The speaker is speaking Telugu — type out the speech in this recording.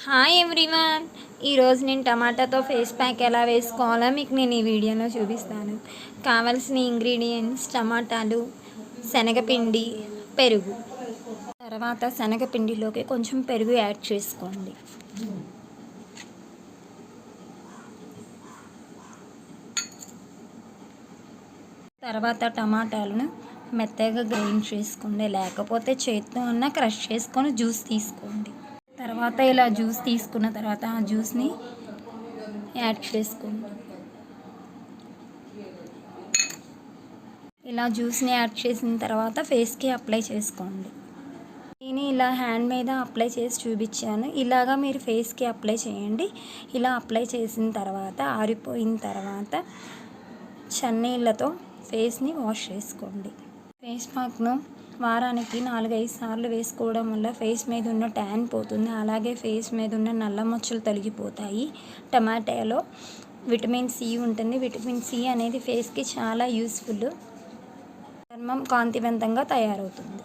హాయ్ ఎవ్రీవన్, ఈరోజు నేను టమాటాతో ఫేస్ ప్యాక్ ఎలా వేసుకోవాలో మీకు నేను ఈ వీడియోలో చూపిస్తాను. కావాల్సిన ఇంగ్రీడియంట్స్ టమాటాలు, శనగపిండి, పెరుగు. తర్వాత శనగపిండిలోకి కొంచెం పెరుగు యాడ్ చేసుకోండి. తర్వాత టమాటాలను మెత్తగా గ్రైండ్ చేసుకోండి, లేకపోతే చేత్తో ఉన్న క్రష్ చేసుకొని జ్యూస్ తీసుకోండి. తర్వాత ఇలా జ్యూస్ తీసుకున్న తర్వాత ఆ జ్యూస్ని యాడ్ చేసుకోండి. ఇలా జ్యూస్ని యాడ్ చేసిన తర్వాత ఫేస్కి అప్లై చేసుకోండి. నేను ఇలా హ్యాండ్ మీద అప్లై చేసి చూపించాను. ఇలాగా మీరు ఫేస్కి అప్లై చేయండి. ఇలా అప్లై చేసిన తర్వాత ఆరిపోయిన తర్వాత చన్నీళ్ళతో ఫేస్ని వాష్ చేసుకోండి. ఫేస్ ప్యాక్ను వారానికి 4-5 సార్లు వేసుకోవడం వల్ల ఫేస్ మీద ఉన్న ట్యాన్ పోతుంది, అలాగే ఫేస్ మీద ఉన్న నల్ల మచ్చలు తొలగిపోతాయి. టమాటాలో విటమిన్ సి ఉంటుంది. విటమిన్ సి అనేది ఫేస్కి చాలా యూస్ఫుల్. చర్మం కాంతివంతంగా తయారవుతుంది.